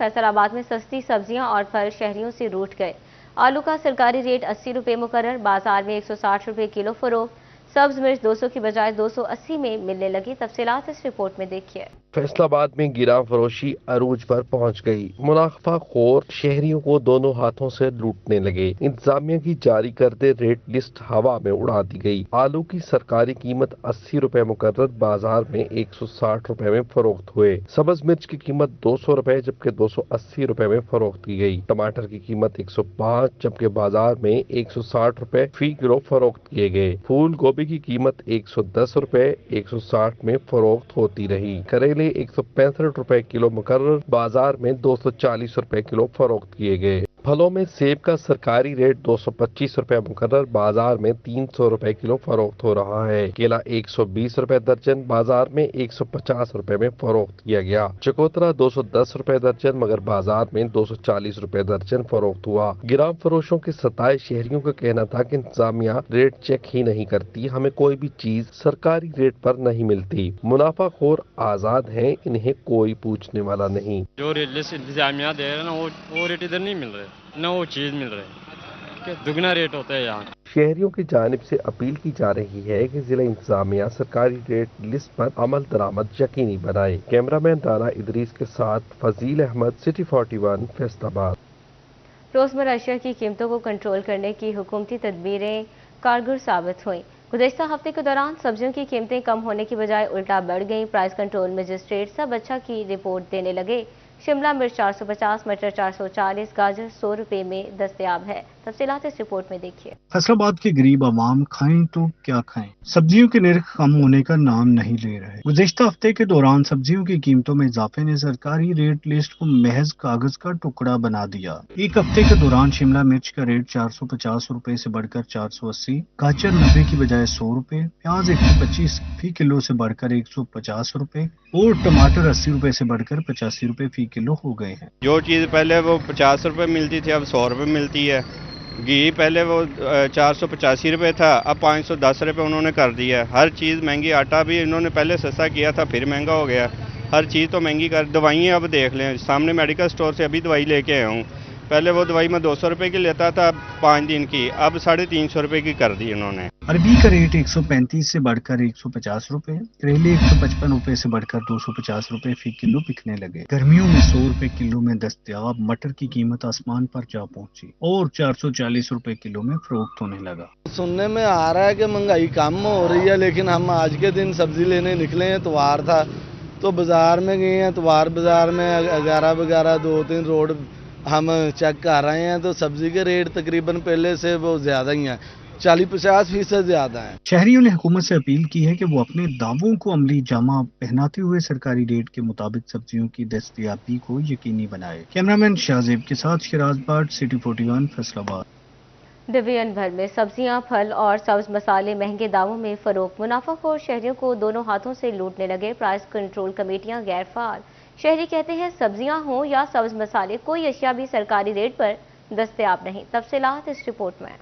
فیصل آباد میں سستی سبزیاں اور پھل شہریوں سے روٹھ گئے۔ آلو کا سرکاری ریٹ 80 روپے مقرر، بازار میں 160 روپے کلو فروخت۔ سبز مرچ 200 کی بجائے 280 میں ملنے لگی۔ تفصیلات اس رپورٹ میں دیکھیے۔ فیصل آباد میں گرام فروشی عروج پر پہنچ گئی۔ منافع خور شہریوں کو دونوں ہاتھوں سے لوٹنے لگے۔ انتظامیہ کی جاری کردہ ریٹ لسٹ ہوا میں اڑا دی گئی۔ آلو کی سرکاری قیمت 80 روپے مقرر، بازار میں 160 روپے میں فروخت ہوئے۔ سبز مرچ کی قیمت 200 روپے جبکہ 280 روپے میں فروخت کی گئی۔ ٹماٹر کی قیمت 105 جبکہ بازار میں 160 روپے فی کلو فروخت کیے گئے۔ پھول گوبھی کی قیمت 110 روپے 160 میں فروخت ہوتی رہی۔ کریلے 165 روپے کلو مقرر، بازار میں 240 روپے کلو فروخت کیے گئے۔ پھلوں میں سیب کا سرکاری ریٹ 225 روپے مقرر، بازار میں 300 روپے کلو فروخت ہو رہا ہے۔ کیلا 120 روپے درجن، بازار میں 150 روپے میں فروخت کیا گیا۔ چکوترا 210 روپے درجن مگر بازار میں 240 روپے درجن فروخت ہوا۔ گرام فروشوں کے ستائے شہریوں کا کہنا تھا کہ انتظامیہ ریٹ چیک ہی نہیں کرتی، ہمیں کوئی بھی چیز سرکاری ریٹ پر نہیں ملتی۔ منافع خور آزاد ہیں، انہیں کوئی پوچھنے والا نہیں۔ جو ریٹ لسٹ انتظامیہ دے رہے نا وہ ریٹ ادھر نہیں مل رہے، نہ وہ چیز مل رہی، دگنا ریٹ ہوتا ہے یہاں۔ شہریوں کی جانب سے اپیل کی جا رہی ہے کہ ضلع انتظامیہ سرکاری ریٹ لسٹ پر عمل درآمد یقینی بنائے۔ کیمرہ مین رانا ادریس کے ساتھ فضیل احمد، سٹی 41، فیصل آباد۔ روزمرہ اشیاء کی قیمتوں کو کنٹرول کرنے کی حکومتی تدبیریں کارگر ثابت ہوئیں۔ گزشتہ ہفتے کے دوران سبزیوں کی قیمتیں کم ہونے کی بجائے الٹا بڑھ گئیں۔ پرائس کنٹرول مجسٹریٹ سب اچھا کی رپورٹ دینے لگے۔ شملہ مرچ 450، مٹر 440، گاجر 100 روپے میں دستیاب ہے۔ تفصیلات اس رپورٹ میں دیکھیے۔ فیصل آباد کے غریب عوام کھائیں تو کیا کھائیں، سبزیوں کے نرخ کم ہونے کا نام نہیں لے رہے۔ گزشتہ ہفتے کے دوران سبزیوں کی قیمتوں میں اضافے نے سرکاری ریٹ لسٹ کو محض کاغذ کا ٹکڑا بنا دیا۔ ایک ہفتے کے دوران شملہ مرچ کا ریٹ 450 روپے سے بڑھ کر 480، گاجر 90 کی بجائے 100 روپے، پیاز 125 فی کلو سے بڑھ کر 150 روپے اور ٹماٹر 80 روپے سے بڑھ کر 85 روپے فی کلو ہو گئے ہیں۔ جو چیز پہلے وہ 50 روپے ملتی تھی اب 100 روپے ملتی ہے۔ گھی پہلے وہ 485 روپے تھا، اب 510 روپے انہوں نے کر دیا ہے۔ ہر چیز مہنگی، آٹا بھی انہوں نے پہلے سستا کیا تھا پھر مہنگا ہو گیا، ہر چیز تو مہنگی کر۔ دوائیاں اب دیکھ لیں، سامنے میڈیکل سٹور سے ابھی دوائی لے کے آیا ہوں، پہلے وہ دوائی میں 200 روپے کی لیتا تھا 5 دن کی، اب 350 روپے کی کر دی انہوں نے۔ عربی کا ریٹ 135 سے بڑھ کر 150 روپے، کریلے 155 روپے سے بڑھ کر 250 روپے فی کلو بکنے لگے۔ گرمیوں میں 100 روپے کلو میں دستیاب مٹر کی قیمت آسمان پر جا پہنچی اور 440 روپے کلو میں فروخت ہونے لگا۔ سننے میں آ رہا ہے کہ مہنگائی کم ہو رہی ہے، لیکن ہم آج کے دن سبزی لینے نکلے ہیں، اتوار تھا تو بازار میں گئے ہیں، اتوار بازار میں 11 2-3 روڈ ہم چیک کر رہے ہیں تو سبزی کے ریٹ تقریباً پہلے سے وہ زیادہ ہی ہیں، 40-50% زیادہ ہیں۔ شہریوں نے حکومت سے اپیل کی ہے کہ وہ اپنے دعووں کو عملی جامہ پہناتے ہوئے سرکاری ریٹ کے مطابق سبزیوں کی دستیابی کو یقینی بنائے۔ کیمرامین شاہزیب کے ساتھ شراز بٹ، سٹی 41، فیصل آباد۔ ڈویژن بھر میں سبزیاں، پھل اور سبز مسالے مہنگے داموں میں فروخت۔ منافع خور شہریوں کو دونوں ہاتھوں سے لوٹنے لگے۔ پرائس کنٹرول کمیٹیاں غیر فعال۔ شہری کہتے ہیں سبزیاں ہوں یا سبز مسالے، کوئی اشیاء بھی سرکاری ریٹ پر دستیاب نہیں۔ تفصیلات اس رپورٹ میں۔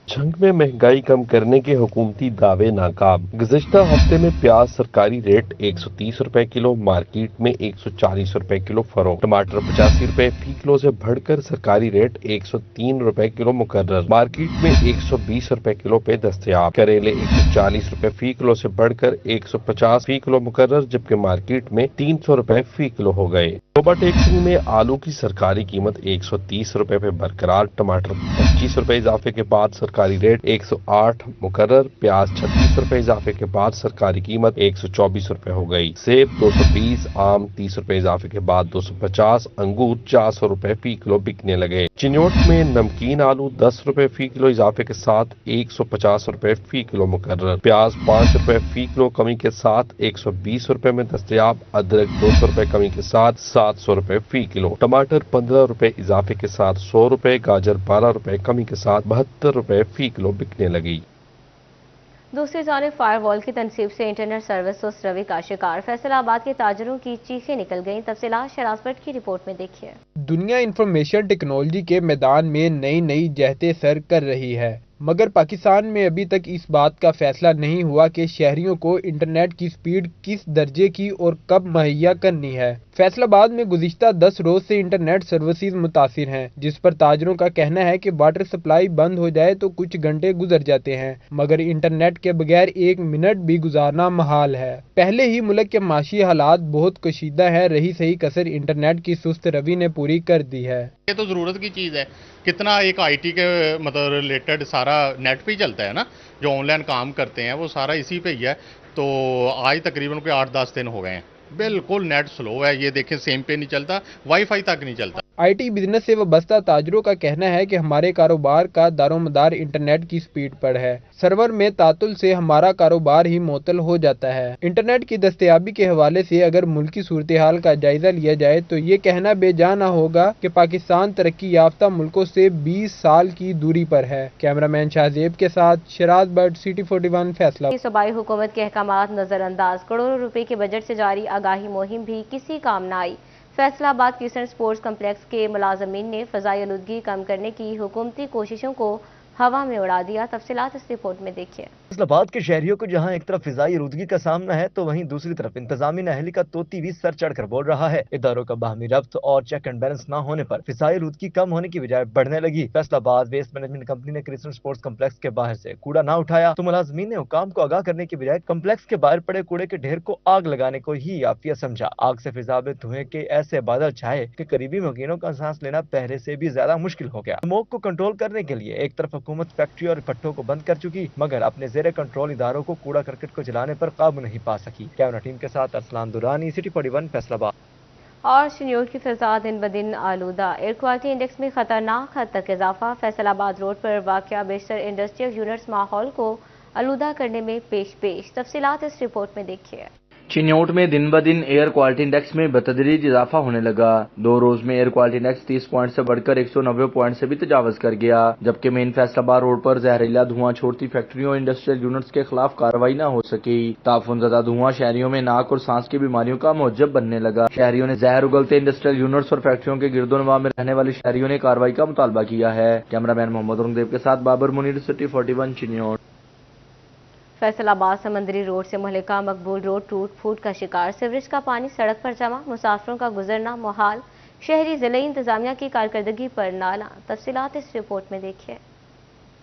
جنگ میں مہنگائی کم کرنے کے حکومتی دعوے ناکام۔ گزشتہ ہفتے میں پیاز سرکاری ریٹ 130 روپے کلو، مارکیٹ میں 140 روپے کلو فروخت۔ ٹماٹر 85 روپے فی کلو سے بڑھ کر سرکاری ریٹ 103 روپے کلو مقرر، مارکیٹ میں 120 روپے کلو پہ دستیاب۔ کریلے 140 روپے فی کلو سے بڑھ کر 150 فی کلو مقرر جبکہ مارکیٹ میں 300 روپے فی کلو ہو گئے۔ صوبہ ٹیکسنگ میں آلو کی سرکاری قیمت 130 روپے پہ برقرار، ٹماٹر 25 روپے اضافے کے بعد سرکاری ریٹ 108 مقرر، پیاز 36 روپے اضافے کے بعد سرکاری قیمت 124 روپے ہو گئی، سیب 220، آم 30 روپے اضافے کے بعد 250، انگور 400 روپے فی کلو بکنے لگے۔ چنوٹ میں نمکین آلو 10 روپے فی کلو اضافے کے ساتھ 150 روپے فی کلو مقرر، پیاز 5 روپے فی کلو کمی کے ساتھ 120 روپے میں دستیاب، ادرک 200 روپے کمی کے ساتھ 700 روپے فی کلو، ٹماٹر 15 روپے اضافے کے ساتھ 100 روپے، گاجر 12 روپے کمی کے ساتھ 72 روپے فی کلو بکنے لگی۔ دوسری جانب فائر وال کی تنصیب سے انٹرنیٹ سروس سست روی کا شکار، فیصل آباد کے تاجروں کی چیخیں نکل گئیں۔ تفصیلات شراز بٹ کی رپورٹ میں دیکھیے۔ دنیا انفارمیشن ٹیکنالوجی کے میدان میں نئی جہتیں سر کر رہی ہے، مگر پاکستان میں ابھی تک اس بات کا فیصلہ نہیں ہوا کہ شہریوں کو انٹرنیٹ کی سپیڈ کس درجے کی اور کب مہیا کرنی ہے۔ फैसला आबाद में गुज़िश्ता 10 रोज से इंटरनेट सर्विसेज मुतासिर हैं, जिस पर ताजरों का कहना है कि वाटर सप्लाई बंद हो जाए तो कुछ घंटे गुजर जाते हैं, मगर इंटरनेट के बगैर 1 मिनट भी गुजारना महाल है। पहले ही मुल्क के माशी हालात बहुत कशीदा है, रही सही कसर इंटरनेट की सुस्त रवि ने पूरी कर दी है। ये तो ज़रूरत की चीज़ है, कितना एक आईटी के मतलब रिलेटेड सारा नेट पे ही चलता है ना, जो ऑनलाइन काम करते हैं वो सारा इसी पे ही है। तो आज तकरीबन कोई 8-10 दिन हो गए हैं, बिल्कुल नेट स्लो है। ये देखें सेम पे नहीं चलता, वाईफाई तक नहीं चलता। आईटी बिजनेस से वाबस्ता ताजरों का कहना है कि हमारे कारोबार का दारोमदार इंटरनेट की स्पीड पर है। सर्वर में तातुल से हमारा कारोबार ही मुअत्तल हो जाता है। इंटरनेट की दस्तयाबी के हवाले से अगर मुल्की सूरत हाल का जायजा लिया जाए तो ये कहना बेजा न होगा कि पाकिस्तान तरक्की याफ्ता मुल्कों से 20 साल की दूरी पर है। कैमरामैन शाहजेब के साथ शराज बट, सिटी 41 फैसला। सूबाई हुकूमत के अहकामात नजरअंदाज, करोड़ों रुपए के बजट से जारी आगाही मुहिम भी किसी काम न आई। फैसलाबाद क्रिसेंट स्पोर्ट्स कम्प्लेक्स के मुलाजमीन ने फ़ज़ाई आलूदगी कम करने की हुकूमती कोशिशों को हवा में उड़ा दिया। तफसीलात इस रिपोर्ट में देखिए। फैसलाबाद के शहरियों को जहां एक तरफ फिजाई आलूदगी का सामना है तो वहीं दूसरी तरफ इंतजामी नाअहली का तोती भी सर चढ़कर बोल रहा है। इदारों का बाहमी रब्त और चेक एंड बैलेंस न होने पर फिजाई आलूदगी कम होने की बजाय बढ़ने लगी। फैसलाबाद वेस्ट मैनेजमेंट कंपनी ने क्रिसेंट स्पोर्ट्स कम्प्लेक्स के बाहर से कूड़ा न उठाया तो मुलाजमीन ने हुकाम को आगाह करने की बजाय कम्प्लेक्स के बाहर पड़े कूड़े के ढेर को आग लगाने को ही आफिया समझा। आग से फिजा में धुएं के ऐसे बादल छाए कि करीबी मकीनों का सांस लेना पहले से भी ज्यादा मुश्किल हो गया। स्मोक को कंट्रोल करने के लिए एक तरफ हुकूमत फैक्ट्री और भट्टों को बंद कर चुकी, मगर अपने जेर कंट्रोल इदारों को कूड़ा करकट को जलाने पर काबू नहीं पा सकी। कैमरा टीम के साथ अरसलान दुरानी, सिटी 41 फैसलाबाद। और शनियोर की फिजा दिन ब दिन आलूदा, एयर क्वालिटी इंडेक्स में खतरनाक हद तक इजाफा। फैसलाबाद रोड पर वाक़या बेशतर इंडस्ट्रियल यूनिट्स माहौल को आलूदा करने में पेश। तफसीलात इस रिपोर्ट में देखिए। चिन्योट में दिन ब दिन एयर क्वालिटी इंडेक्स में बतदरीज इजाफा होने लगा। 2 रोज में एयर क्वालिटी इंडेक्स 30 पॉइंट से बढ़कर 190 पॉइंट से भी तजावज कर गया, जबकि मेन फैसलाबाद रोड पर जहरीला धुआं छोड़ती फैक्ट्रियों इंडस्ट्रियल यूनिट्स के खिलाफ कार्रवाई न हो सकी। ताफुनज़दा धुआं शहरियों में नाक और सांस की बीमारियों का मौजब बनने लगा। शहरियों ने जहर उगलते इंडस्ट्रियल यूनिट्स और फैक्ट्रियों के गिरदोनवा में रहने वाले शहरियों ने कार्रवाई का मुतालबा किया है। कैमरामैन मोहम्मद औरंगजेब के साथ बाबर मुनीर, सिटी 41 चिन्योट। फैसलाबाद समंदरी रोड से महलिका मकबूल रोड टूट फूट का शिकार। सीवरेज का पानी सड़क पर जमा, मुसाफिरों का गुजरना मुहाल। शहरी जिले इंतजामिया की कारकर्दगी पर नाला। तफसीलात इस रिपोर्ट में देखिए।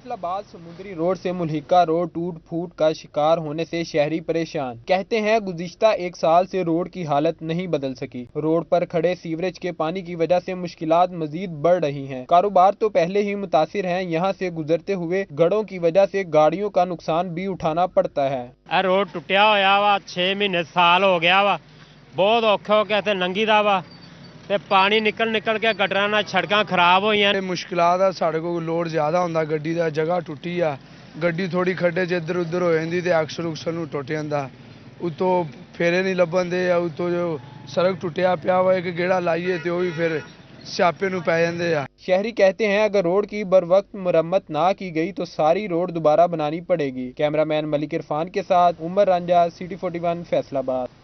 फैसलाबाद समुद्री रोड से मुल्हिका रोड टूट फूट का शिकार होने से शहरी परेशान। कहते हैं गुज़िश्ता 1 साल से रोड की हालत नहीं बदल सकी। रोड पर खड़े सीवरेज के पानी की वजह से मुश्किलात मजीद बढ़ रही हैं। कारोबार तो पहले ही मुतासिर हैं, यहाँ से गुजरते हुए गड़ों की वजह से गाड़ियों का नुकसान भी उठाना पड़ता है। रोड टुटिया होया वा, 6 महीने साल हो गया वा, बहुत औखे हो गया लंघी दा वा, पानी निकल के गटरां नाल सड़कां खराब होईयां। मुश्किलात है, साढ़े को लोड ज्यादा होंदा, गड्डी दा जगह टुटी आ, गड्डी थोड़ी खड्डे च इधर उधर हो जांदी ते अक्सर नूं टुट जांदा। उतों फेरे नहीं लभन दे, उतों जो सड़क टुटिया पिया वा, एक गेड़ा लाइए ते ओह भी फिर स्यापे नूं पै जांदे आ। शहरी कहते हैं अगर रोड की बर वक्त मुरम्मत ना की गई तो सारी रोड दोबारा बनानी पड़ेगी। कैमरामैन मलिक इरफान के साथ उमर रंजा, सिटी 41 फैसलाबाद।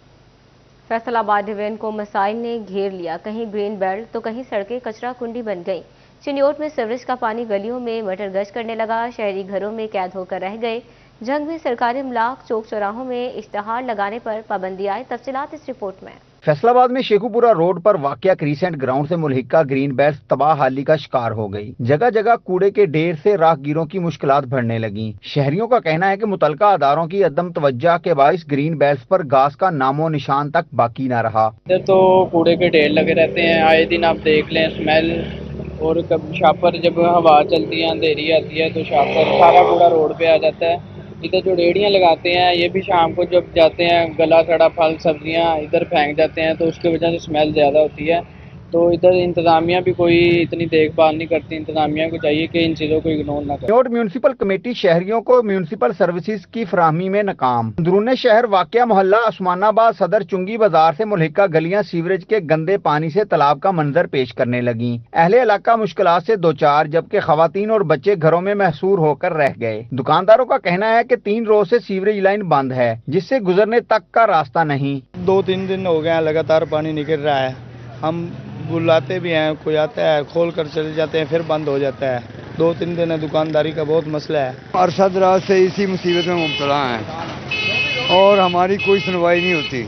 फैसलाबाद डिवीजन को मसाइल ने घेर लिया, कहीं ग्रीन बेल्ट तो कहीं सड़कें कचरा कुंडी बन गई। चिन्योट में सीवरेज का पानी गलियों में मटर गश्त करने लगा, शहरी घरों में कैद होकर रह गए। जंग में सरकारी इमलाक, चौक चौराहों में इश्तहार लगाने पर पाबंदी आई। तफसीलात इस रिपोर्ट में। फैसलाबाद में शेखुपुरा रोड पर वाक़या क्रीसेंट ग्राउंड से मुल्हिका ग्रीन बेल्ट तबाह हाली का शिकार हो गई। जगह जगह कूड़े के ढेर से राहगीरों की मुश्किलात बढ़ने लगी। शहरियों का कहना है कि मुतलका अदारों की अदम तवज्जो के बाइस ग्रीन बेल्ट पर घास का नामो निशान तक बाकी न रहा। इधर तो कूड़े के ढेर लगे रहते हैं, आए दिन आप देख लें स्मेल, और कब शापर जब हवा चलती है अंधेरी आती है तो शापर सारा कूड़ा रोड पे आ जाता है। इधर जो रेहड़ियाँ लगाते हैं ये भी शाम को जब जाते हैं गला सड़ा फल सब्जियाँ इधर फेंक जाते हैं तो उसकी वजह से स्मेल ज़्यादा होती है। तो इधर इंतजामिया भी कोई इतनी देखभाल नहीं करती। इंतजामिया को चाहिए कि इन चीज़ों को इग्नोर ना करें। चिन्योट म्यूनिसिपल कमेटी शहरियों को म्यूनिसिपल सर्विसेज की फराहमी में नाकाम। अंदरूनी शहर वाक़या मोहल्ला उस्मानाबाद सदर चुंगी बाजार से मुल्हिका गलियां सीवरेज के गंदे पानी से तालाब का मंजर पेश करने लगी। अहले इलाका मुश्किलात से 2-4, जबकि खवातीन और बच्चे घरों में महसूर होकर रह गए। दुकानदारों का कहना है कि 3 रोज से सीवरेज लाइन बंद है, जिससे गुजरने तक का रास्ता नहीं। 2-3 दिन हो गए लगातार पानी निकल रहा है। हम बुलाते भी हैं, कोई आता है खोल कर चले जाते हैं, फिर बंद हो जाता है। 2-3 दिन है, दुकानदारी का बहुत मसला है। अरसद रात से इसी मुसीबत में मुब्तला हैं और हमारी कोई सुनवाई नहीं होती।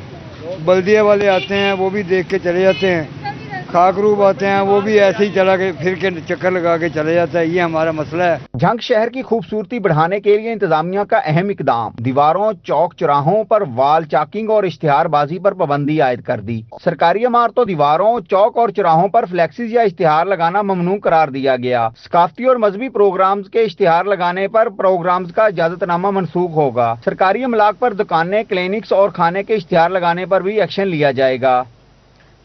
बल्दिया वाले आते हैं वो भी देख के चले जाते हैं, खाकरूब आते हैं वो भी ऐसे ही चला के फिर के चक्कर लगा के चले जाता है। ये हमारा मसला है। झंग शहर की खूबसूरती बढ़ाने के लिए इंतजामिया का अहम इकदाम, दीवारों, चौक चौराहों पर वाल चाकिंग और इश्तिहारबाजी पर पाबंदी आयद कर दी। सरकारी इमारतों, दीवारों, चौक और चौराहों पर फ्लेक्सीज या इश्तिहार लगाना ममनू करार दिया गया। सकाफती और मजहबी प्रोग्राम्स के इश्तिहार लगाने पर प्रोग्राम्स का इजाजतनामा मनसूख होगा। सरकारी अमलाक पर दुकानें, क्लिनिक्स और खाने के इश्तिहार लगाने पर भी एक्शन लिया जाएगा।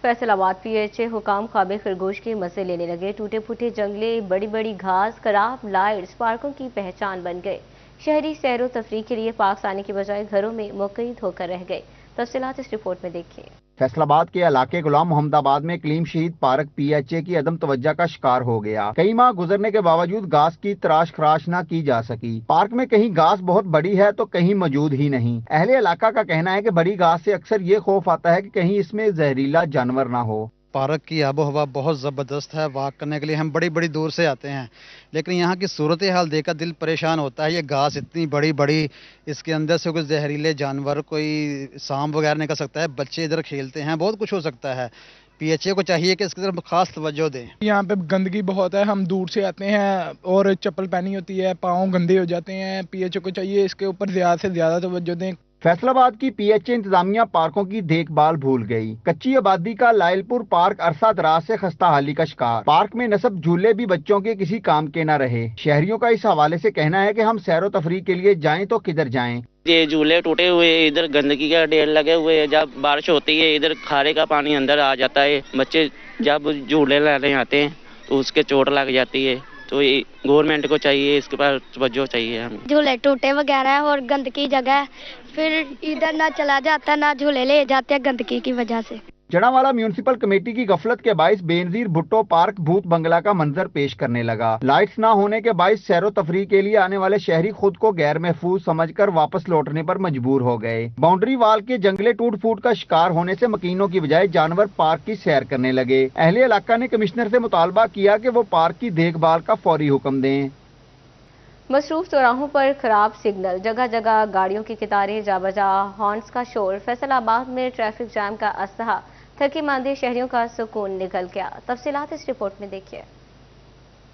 फैसलाबाद पीएचए हुकाम ख्वाबे खरगोश के मजे लेने लगे। टूटे फूटे जंगले, बड़ी बड़ी घास, खराब लाइट्स पार्कों की पहचान बन गए। शहरी सैर व तफरीह के लिए पार्क आने के बजाय घरों में मुक़य्यद होकर रह गए। तफसीलात इस रिपोर्ट में देखिए। फैसलाबाद के इलाके गुलाम मोहम्मदाबाद में कलीम शहीद पार्क पीएचए की अदम तवज्जो का शिकार हो गया। कई माह गुजरने के बावजूद घास की तराश खराश न की जा सकी। पार्क में कहीं घास बहुत बड़ी है तो कहीं मौजूद ही नहीं। अहले इलाका का कहना है कि बड़ी घास से अक्सर ये खौफ आता है कि कहीं इसमें जहरीला जानवर ना हो। पार्क की आबो हवा बहुत ज़बरदस्त है। वॉक करने के लिए हम बड़ी बड़ी दूर से आते हैं, लेकिन यहाँ की सूरत हाल देखकर दिल परेशान होता है। ये घास इतनी बड़ी बड़ी, इसके अंदर से कोई जहरीले जानवर, कोई सांप वगैरह निकल सकता है। बच्चे इधर खेलते हैं, बहुत कुछ हो सकता है। पीएचए को चाहिए कि इसकी तरफ खास तवज्जो दें। यहाँ पे गंदगी बहुत है, हम दूर से आते हैं और चप्पल पहनी होती है, पाँव गंदे हो जाते हैं। पीएचए को चाहिए इसके ऊपर ज़्यादा से ज़्यादा तवज्जो दें। फैसलाबाद की पीएचए इंतजामिया पार्कों की देखभाल भूल गई। कच्ची आबादी का लायलपुर पार्क अरसा दराज से खस्ता हाली का शिकार। पार्क में नस्ब झूले भी बच्चों के किसी काम के न रहे। शहरियों का इस हवाले से कहना है कि हम सैरो तफरीह के लिए जाएं तो किधर जाएं। ये झूले टूटे हुए, इधर गंदगी का ढेर लगे हुए हैं। जब बारिश होती है इधर खारे का पानी अंदर आ जाता है। बच्चे जब झूले लेने आते हैं तो उसके चोट लग जाती है। तो ये गवर्नमेंट को चाहिए, इसके पास तवज्जो चाहिए हमें। झूले टूटे वगैरह और गंदगी जगह है, फिर इधर ना चला जाता ना झूले ले जाते हैं गंदगी की वजह से। जड़ावाला म्यूनिसिपल कमेटी की गफलत के बाइस बेनजीर भुट्टो पार्क भूत बंगला का मंजर पेश करने लगा। लाइट्स ना होने के बाइस सैरो तफरीह के लिए आने वाले शहरी खुद को गैर महफूज समझकर वापस लौटने पर मजबूर हो गए। बाउंड्री वाल के जंगले टूट फूट का शिकार होने से मकीनों की बजाय जानवर पार्क की सैर करने लगे। अहले इलाका ने कमिश्नर से मुतालबा किया कि वो पार्क की देखभाल का फौरी हुक्म दें। मसरूफ चौराहों पर खराब सिग्नल, जगह जगह गाड़ियों की कतारें, जा बजा हॉर्न्स का शोर। फैसलाबाद में ट्रैफिक जाम का अस्तहा, थके मांदे शहरियों का सुकून निकल गया। तफसीलात इस रिपोर्ट में देखिए।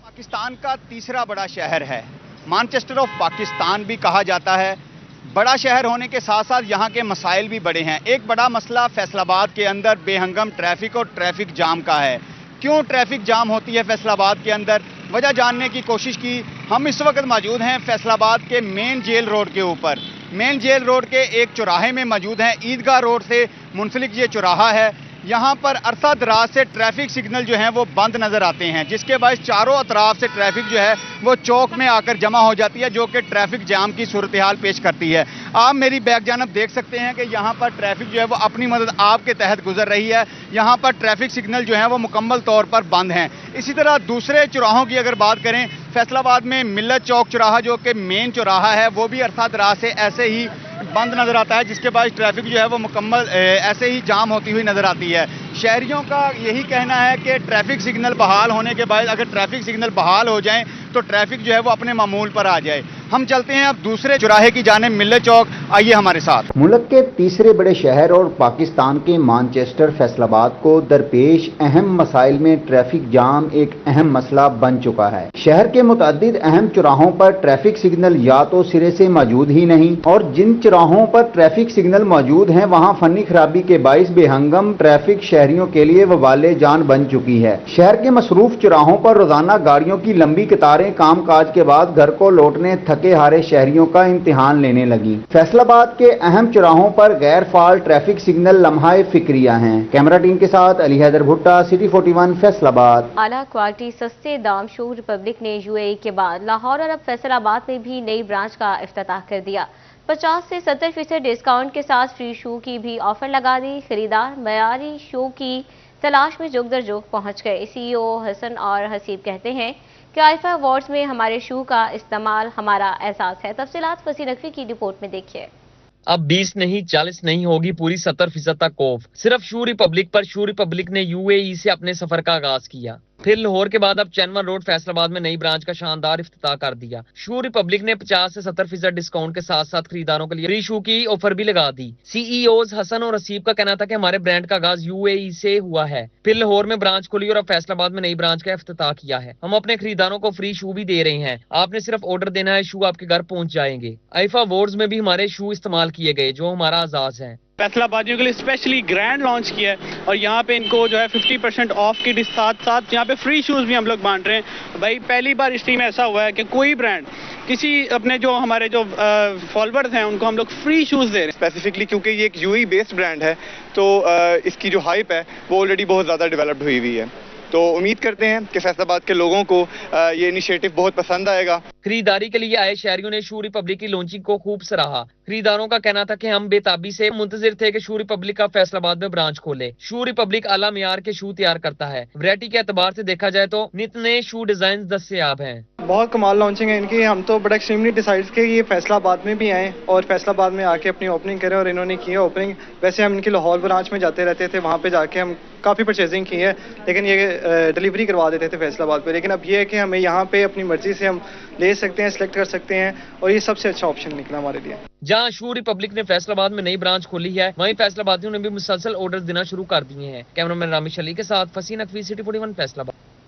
पाकिस्तान का तीसरा बड़ा शहर है, मैनचेस्टर ऑफ पाकिस्तान भी कहा जाता है। बड़ा शहर होने के साथ साथ यहाँ के मसाइल भी बड़े हैं। एक बड़ा मसला फैसलाबाद के अंदर बेहंगम ट्रैफिक और ट्रैफिक जाम का है। क्यों ट्रैफिक जाम होती है फैसलाबाद के अंदर, वजह जानने की कोशिश की। हम इस वक्त मौजूद हैं फैसलाबाद के मेन जेल रोड के ऊपर। मेन जेल रोड के एक चौराहे में मौजूद हैं। ईदगाह रोड से मुंसलिक ये चौराहा है। यहाँ पर अरसा दराज से ट्रैफिक सिग्नल जो हैं वो बंद नज़र आते हैं, जिसके बाद चारों अतराफ से ट्रैफिक जो है वो चौक में आकर जमा हो जाती है, जो कि ट्रैफिक जाम की सूरत हाल पेश करती है। आप मेरी बैक जानब देख सकते हैं कि यहाँ पर ट्रैफिक जो है वो अपनी मदद आपके तहत गुजर रही है। यहाँ पर ट्रैफिक सिग्नल जो है वो मुकम्मल तौर पर बंद हैं। इसी तरह दूसरे चौराहों की अगर बात करें, फैसलाबाद में मिल्लत चौक चौराहा जो कि मेन चौराहा है वो भी अरसा दराज से ऐसे ही बंद नजर आता है, जिसके बाद ट्रैफिक जो है वो मुकम्मल ऐसे ही जाम होती हुई नजर आती है। शहरियों का यही कहना है कि ट्रैफिक सिग्नल बहाल होने के बाद अगर ट्रैफिक सिग्नल बहाल हो जाएं तो ट्रैफिक जो है वो अपने मामूल पर आ जाए। हम चलते हैं अब दूसरे चौराहे की जानिब, मिल्लत चौक। आइए हमारे साथ। मुल्क के तीसरे बड़े शहर और पाकिस्तान के मैनचेस्टर फैसलाबाद को दरपेश अहम मसाइल में ट्रैफिक जाम एक अहम मसला बन चुका है। शहर के मुतअद्दिद अहम चौराहों पर ट्रैफिक सिग्नल या तो सिरे से मौजूद ही नहीं, और जिन चौराहों पर ट्रैफिक सिग्नल मौजूद हैं वहां फनी खराबी के बाइस बेहंगम ट्रैफिक शहरियों के लिए वबाले जान बन चुकी है। शहर के मसरूफ चौराहों पर रोजाना गाड़ियों की लंबी कतारें काम काज के बाद घर को लौटने थके हारे शहरियों का इम्तिहान लेने लगी। फैसलाबाद के अहम चौराहों पर गैर फाल ट्रैफिक सिग्नल लम्हाए फिक्रिया हैं। कैमरा टीम के साथ अली हैदर भुट्टा, सिटी 41 फैसलाबाद। आला क्वालिटी सस्ते दाम शू रिपब्लिक ने यूएई के बाद लाहौर और अब फैसलाबाद में भी नई ब्रांच का इफ्तिताह कर दिया। 50 से 70% डिस्काउंट के साथ फ्री शू की भी ऑफर लगा दी। खरीदार मयारी शू की तलाश में जुग दर जुग पहुंच गए। सीईओ हसन और हसीब कहते हैं कि आईफा अवार्ड्स में हमारे शू का इस्तेमाल हमारा एहसास है। तफसीलात फसी नकवी की रिपोर्ट में देखिए। अब 20 नहीं 40 नहीं होगी पूरी 70% तक ऑफ। सिर्फ शू रिपब्लिक पर। शू रिपब्लिक ने यूएई से अपने सफर का आगाज किया। फिर लाहौर के बाद अब चैनवर रोड फैसलाबाद में नई ब्रांच का शानदार इफ्तिताह कर दिया। शू रिपब्लिक ने 50 से 70% डिस्काउंट के साथ साथ खरीदारों के लिए फ्री शू की ऑफर भी लगा दी। सीईओज हसन और रसीब का कहना था कि हमारे ब्रांड का आगाज यूएई से हुआ है। फिर लाहौर में ब्रांच खुली और अब फैसलाबाद में नई ब्रांच का इफ्तिताह किया है। हम अपने खरीदारों को फ्री शू भी दे रहे हैं, आपने सिर्फ ऑर्डर देना है, शू आपके घर पहुंच जाएंगे। आईफा अवार्ड्स में भी हमारे शू इस्तेमाल किए गए जो हमारा आजाज है। फैसलाबादियों के लिए स्पेशली ग्रैंड लॉन्च किया है और यहाँ पे इनको जो है 50% ऑफ के साथ साथ यहाँ पे फ्री शूज़ भी हम लोग बांट रहे हैं। भाई पहली बार इस टीम में ऐसा हुआ है कि कोई ब्रांड किसी अपने जो हमारे जो फॉलोअर्स हैं उनको हम लोग फ्री शूज़ दे रहे हैं। स्पेसिफिकली क्योंकि ये एक यूएई बेस्ड ब्रांड है तो इसकी जो हाइप है वो ऑलरेडी बहुत ज़्यादा डेवलप्ड हुई हुई है, तो उम्मीद करते हैं कि फैसलाबाद के लोगों को ये इनिशिएटिव बहुत पसंद आएगा। खरीदारी के लिए आए शहरियों ने शू रिपब्लिक की लॉन्चिंग को खूब सराहा। खरीदारों का कहना था कि हम बेताबी से मुंतजिर थे कि शू रिपब्लिक का फैसलाबाद में ब्रांच खोले। शू रिपब्लिक आला मियार के शू तैयार करता है। वैरायटी के एतबार से देखा जाए तो नित नए शू डिजाइन दस्तयाब हैं। बहुत कमाल लॉन्चिंग है इनकी। हम तो बड़ा एक्सट्रीमली डिसाइड कि ये फैसलाबाद में भी आए और फैसलाबाद में आके अपनी ओपनिंग करें और इन्होंने की है ओपनिंग। वैसे हम इनकी लाहौर ब्रांच में जाते रहते थे, वहाँ पे जाके हम काफ़ी परचेजिंग की है, लेकिन ये डिलीवरी करवा देते थे फैसलाबाद पे। लेकिन अब ये है कि हमें यहाँ पे अपनी मर्जी से हम ले सकते हैं, सिलेक्ट कर सकते हैं और ये सबसे अच्छा ऑप्शन निकला हमारे लिए। जहां शू रिपब्लिक ने फैसलाबाद में नई ब्रांच खोली है, वहीं फैसलाबादियों ने भी मुसलसल ऑर्डर देना शुरू कर दिए हैं। कैमरामैन रामिश अली के साथ फसीन नकवी, सिटी 41 फैसलाबाद।